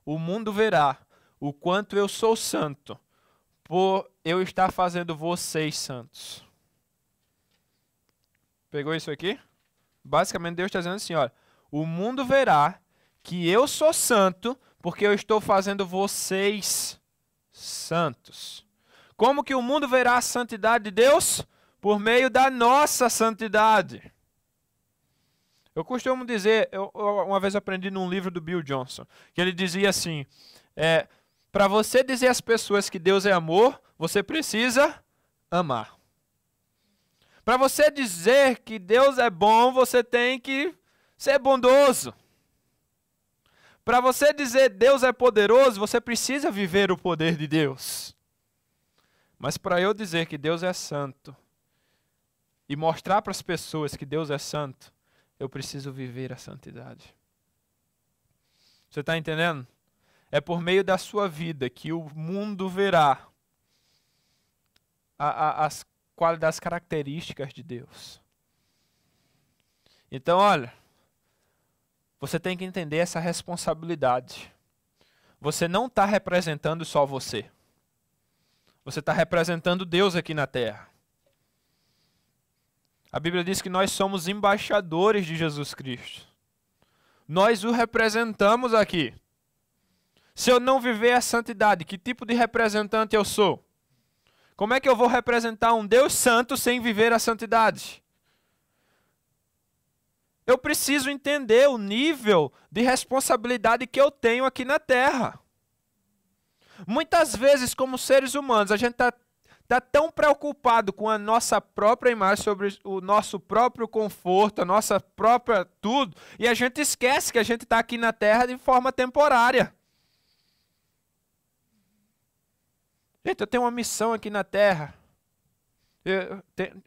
o mundo verá o quanto eu sou santo, por eu estar fazendo vocês santos. Pegou isso aqui? Basicamente, Deus está dizendo assim, olha, o mundo verá que eu sou santo, porque eu estou fazendo vocês santos. Como que o mundo verá a santidade de Deus? Por meio da nossa santidade. Eu costumo dizer, uma vez aprendi num livro do Bill Johnson, que ele dizia assim, para você dizer às pessoas que Deus é amor, você precisa amar. Para você dizer que Deus é bom, você tem que ser bondoso. Para você dizer Deus é poderoso, você precisa viver o poder de Deus. Mas para eu dizer que Deus é santo e mostrar para as pessoas que Deus é santo, eu preciso viver a santidade. Você está entendendo? É por meio da sua vida que o mundo verá as qualidades, as características de Deus. Então, olha, você tem que entender essa responsabilidade. Você não está representando só você. Você está representando Deus aqui na terra. A Bíblia diz que nós somos embaixadores de Jesus Cristo. Nós o representamos aqui. Se eu não viver a santidade, que tipo de representante eu sou? Como é que eu vou representar um Deus santo sem viver a santidade? Eu preciso entender o nível de responsabilidade que eu tenho aqui na terra. Muitas vezes, como seres humanos, a gente está tão preocupado com a nossa própria imagem, sobre o nosso próprio conforto, a nossa própria tudo, e a gente esquece que a gente está aqui na terra de forma temporária. Gente, eu tenho uma missão aqui na terra.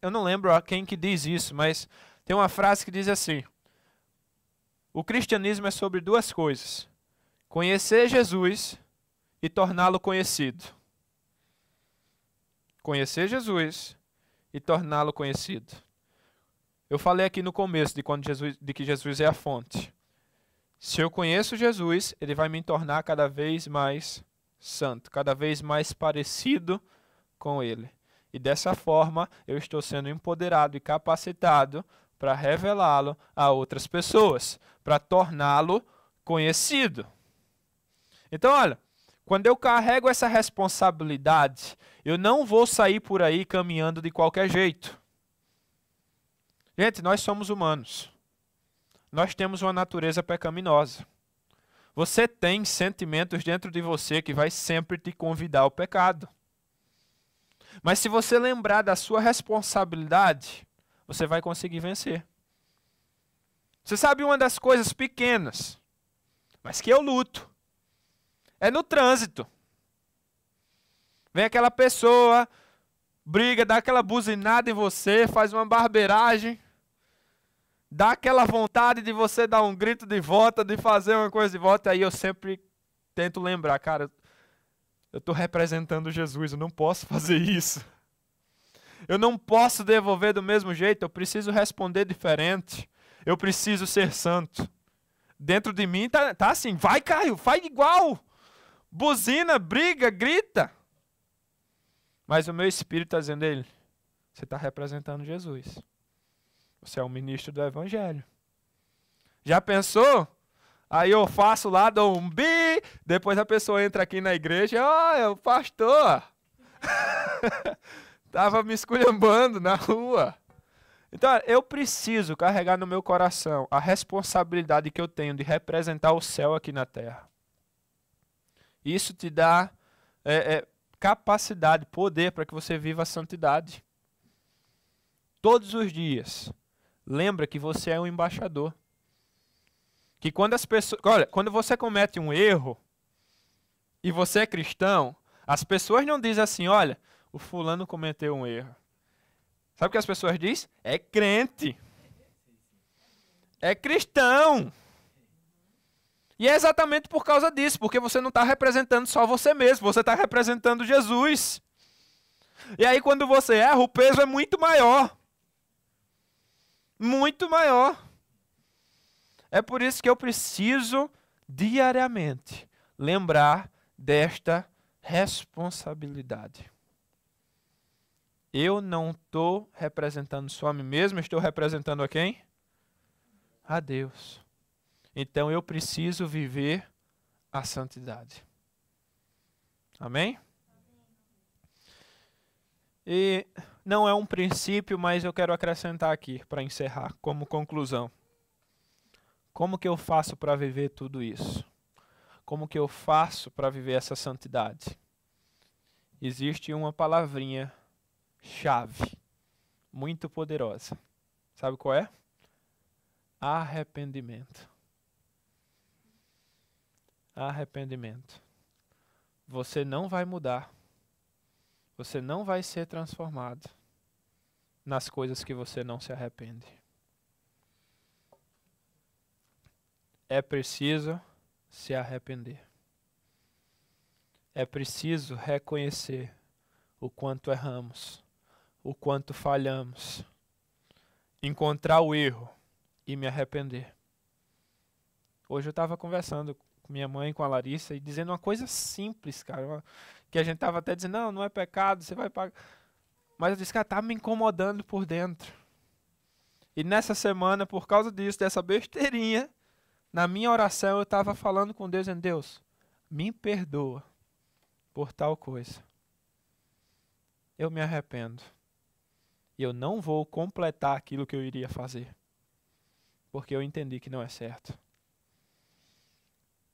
Eu não lembro quem que diz isso, mas tem uma frase que diz assim: o cristianismo é sobre duas coisas: conhecer Jesus e torná-lo conhecido. Conhecer Jesus e torná-lo conhecido. Eu falei aqui no começo de que Jesus é a fonte. Se eu conheço Jesus, ele vai me tornar cada vez mais santo, cada vez mais parecido com ele. E dessa forma, eu estou sendo empoderado e capacitado para revelá-lo a outras pessoas, para torná-lo conhecido. Então, olha, quando eu carrego essa responsabilidade, eu não vou sair por aí caminhando de qualquer jeito. Gente, nós somos humanos. Nós temos uma natureza pecaminosa. Você tem sentimentos dentro de você que vai sempre te convidar ao pecado. Mas se você lembrar da sua responsabilidade, você vai conseguir vencer. Você sabe uma das coisas pequenas, mas que eu luto, é no trânsito. Vem aquela pessoa, briga, dá aquela buzinada em você, faz uma barbeiragem, dá aquela vontade de você dar um grito de volta, de fazer uma coisa de volta, aí eu sempre tento lembrar, cara, eu estou representando Jesus, eu não posso fazer isso. Eu não posso devolver do mesmo jeito, eu preciso responder diferente. Eu preciso ser santo. Dentro de mim tá assim, vai Caio, faz igual. Buzina, briga, grita. Mas o meu espírito está dizendo, ele, você está representando Jesus. Você é um ministro do Evangelho. Já pensou? Aí eu faço lá, dou um bi, depois a pessoa entra aqui na igreja, é o pastor. Tava me esculhambando na rua. Então, eu preciso carregar no meu coração a responsabilidade que eu tenho de representar o céu aqui na terra. Isso te dá capacidade, poder para que você viva a santidade. Todos os dias. Lembra que você é um embaixador. Que quando as pessoas... Olha, quando você comete um erro e você é cristão, as pessoas não dizem assim, olha, o fulano cometeu um erro. Sabe o que as pessoas dizem? É crente. É cristão. E é exatamente por causa disso, porque você não está representando só você mesmo, você está representando Jesus. E aí quando você erra, o peso é muito maior. Muito maior. É por isso que eu preciso diariamente lembrar desta responsabilidade. Eu não estou representando só a mim mesmo, estou representando a quem? A Deus. Então eu preciso viver a santidade. Amém? E não é um princípio, mas eu quero acrescentar aqui para encerrar, como conclusão. Como que eu faço para viver tudo isso? Como que eu faço para viver essa santidade? Existe uma palavrinha chave, muito poderosa. Sabe qual é? Arrependimento. Arrependimento. Você não vai mudar. Você não vai ser transformado nas coisas que você não se arrepende. É preciso se arrepender. É preciso reconhecer o quanto erramos, o quanto falhamos, encontrar o erro e me arrepender. Hoje eu estava conversando com minha mãe, com a Larissa, e dizendo uma coisa simples, cara, que a gente estava até dizendo, não, não é pecado, você vai pagar. Mas eu disse, cara, tá me incomodando por dentro. E nessa semana, por causa disso, dessa besteirinha, na minha oração eu estava falando com Deus, em Deus, me perdoa por tal coisa. Eu me arrependo. E eu não vou completar aquilo que eu iria fazer. Porque eu entendi que não é certo.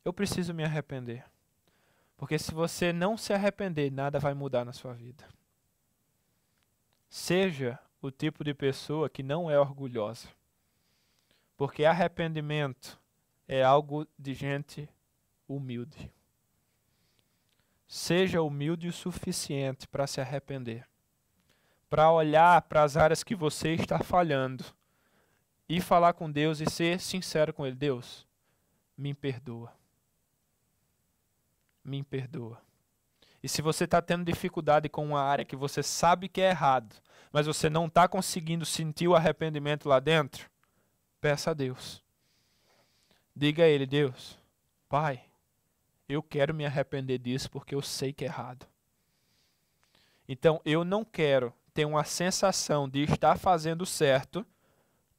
Eu preciso me arrepender. Porque se você não se arrepender, nada vai mudar na sua vida. Seja o tipo de pessoa que não é orgulhosa. Porque arrependimento é algo de gente humilde. Seja humilde o suficiente para se arrepender. Para olhar para as áreas que você está falhando e falar com Deus e ser sincero com Ele. Deus, me perdoa. Me perdoa. E se você está tendo dificuldade com uma área que você sabe que é errado, mas você não está conseguindo sentir o arrependimento lá dentro, peça a Deus. Diga a Ele, Deus, Pai, eu quero me arrepender disso porque eu sei que é errado. Então eu não quero ter uma sensação de estar fazendo certo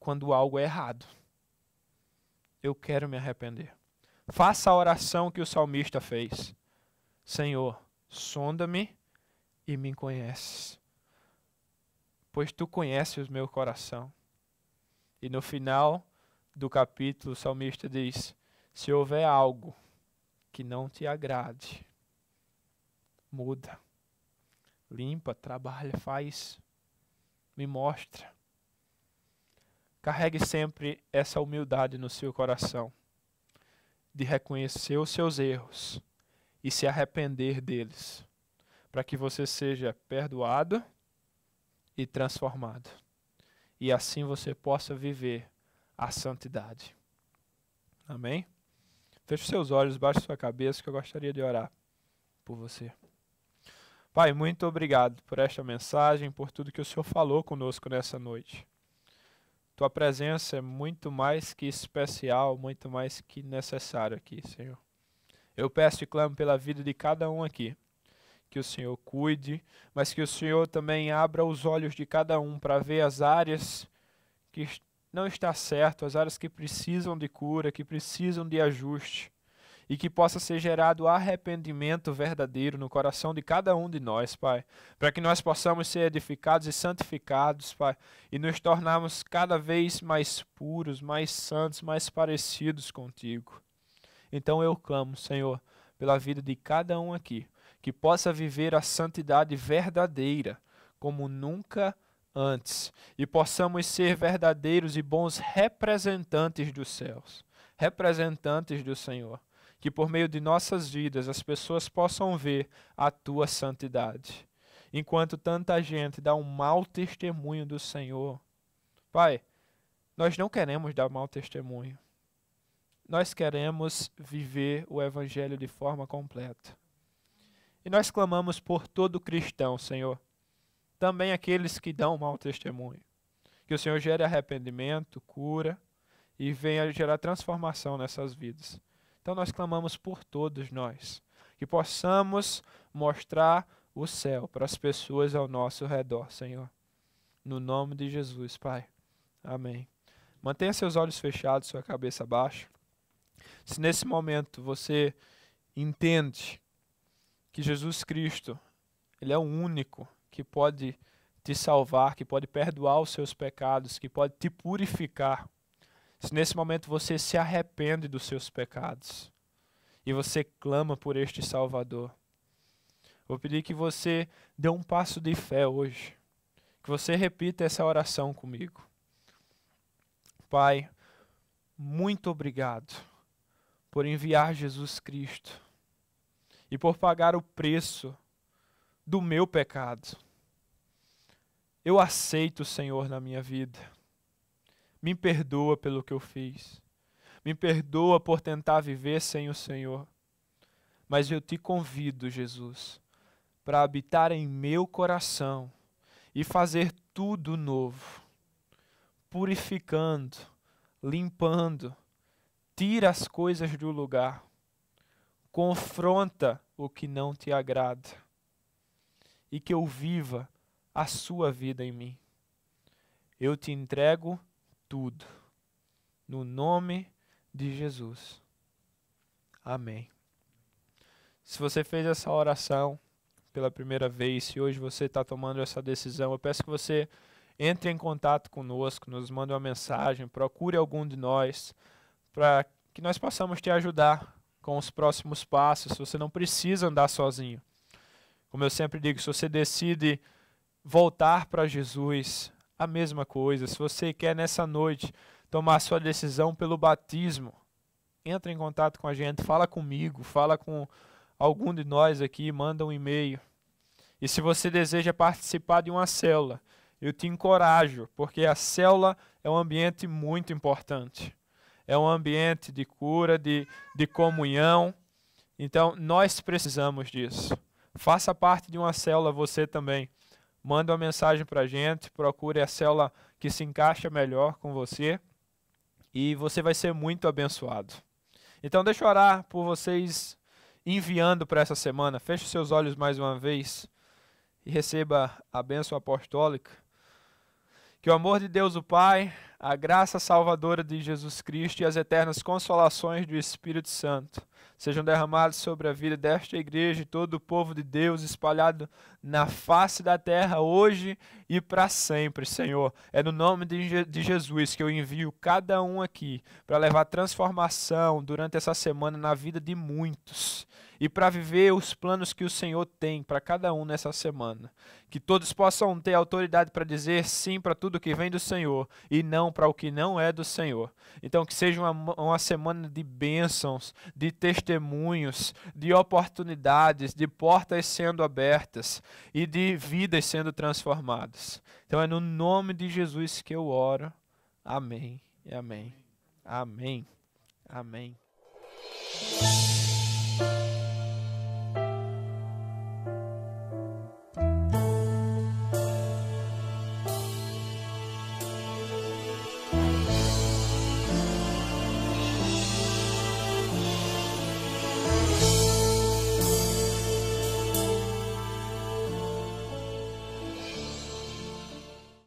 quando algo é errado. Eu quero me arrepender. Faça a oração que o salmista fez. Senhor, sonda-me e me conheces, pois tu conheces o meu coração. E no final do capítulo, o salmista diz, se houver algo que não te agrade, muda. Limpa, trabalha, faz, me mostra. Carregue sempre essa humildade no seu coração, de reconhecer os seus erros e se arrepender deles, para que você seja perdoado e transformado. E assim você possa viver a santidade. Amém? Feche seus olhos, baixe sua cabeça, que eu gostaria de orar por você. Pai, muito obrigado por esta mensagem, por tudo que o Senhor falou conosco nessa noite. Tua presença é muito mais que especial, muito mais que necessário aqui, Senhor. Eu peço e clamo pela vida de cada um aqui, que o Senhor cuide, mas que o Senhor também abra os olhos de cada um para ver as áreas que não está certo, as áreas que precisam de cura, que precisam de ajuste, e que possa ser gerado arrependimento verdadeiro no coração de cada um de nós, Pai, para que nós possamos ser edificados e santificados, Pai, e nos tornarmos cada vez mais puros, mais santos, mais parecidos contigo. Então eu clamo, Senhor, pela vida de cada um aqui, que possa viver a santidade verdadeira, como nunca antes, e possamos ser verdadeiros e bons representantes dos céus, representantes do Senhor, que por meio de nossas vidas as pessoas possam ver a tua santidade, enquanto tanta gente dá um mau testemunho do Senhor. Pai, nós não queremos dar mau testemunho, nós queremos viver o Evangelho de forma completa. E nós clamamos por todo cristão, Senhor, também aqueles que dão mau testemunho, que o Senhor gere arrependimento, cura e venha gerar transformação nessas vidas. Então nós clamamos por todos nós, que possamos mostrar o céu para as pessoas ao nosso redor, Senhor. No nome de Jesus, Pai. Amém. Mantenha seus olhos fechados, sua cabeça baixa. Se nesse momento você entende que Jesus Cristo, Ele é o único que pode te salvar, que pode perdoar os seus pecados, que pode te purificar. Se nesse momento você se arrepende dos seus pecados e você clama por este Salvador, vou pedir que você dê um passo de fé hoje, que você repita essa oração comigo. Pai, muito obrigado por enviar Jesus Cristo e por pagar o preço do meu pecado. Eu aceito o Senhor na minha vida. Me perdoa pelo que eu fiz. Me perdoa por tentar viver sem o Senhor. Mas eu te convido, Jesus, para habitar em meu coração e fazer tudo novo, purificando, limpando, tira as coisas do lugar, confronta o que não te agrada e que eu viva a sua vida em mim. Eu te entrego tudo, no nome de Jesus. Amém. Se você fez essa oração pela primeira vez, se hoje você está tomando essa decisão, eu peço que você entre em contato conosco, nos mande uma mensagem, procure algum de nós, para que nós possamos te ajudar com os próximos passos. Você não precisa andar sozinho. Como eu sempre digo, se você decide voltar para Jesus, a mesma coisa. Se você quer nessa noite tomar sua decisão pelo batismo, entra em contato com a gente, fala comigo, fala com algum de nós aqui, manda um e-mail. E se você deseja participar de uma célula, eu te encorajo, porque a célula é um ambiente muito importante. É um ambiente de cura, de comunhão. Então, nós precisamos disso. Faça parte de uma célula você também. Manda uma mensagem para a gente, procure a célula que se encaixa melhor com você e você vai ser muito abençoado. Então, deixa eu orar por vocês enviando para essa semana. Feche seus olhos mais uma vez e receba a bênção apostólica. Que o amor de Deus o Pai, a graça salvadora de Jesus Cristo e as eternas consolações do Espírito Santo sejam derramados sobre a vida desta igreja e todo o povo de Deus espalhado na face da terra hoje e para sempre, Senhor. É no nome de Jesus que eu envio cada um aqui para levar transformação durante essa semana na vida de muitos e para viver os planos que o Senhor tem para cada um nessa semana. Que todos possam ter autoridade para dizer sim para tudo que vem do Senhor e não para o que não é do Senhor. Então que seja uma semana de bênçãos, de testemunhos, de oportunidades, de portas sendo abertas e de vidas sendo transformadas. Então é no nome de Jesus que eu oro. Amém e amém. Amém. Amém.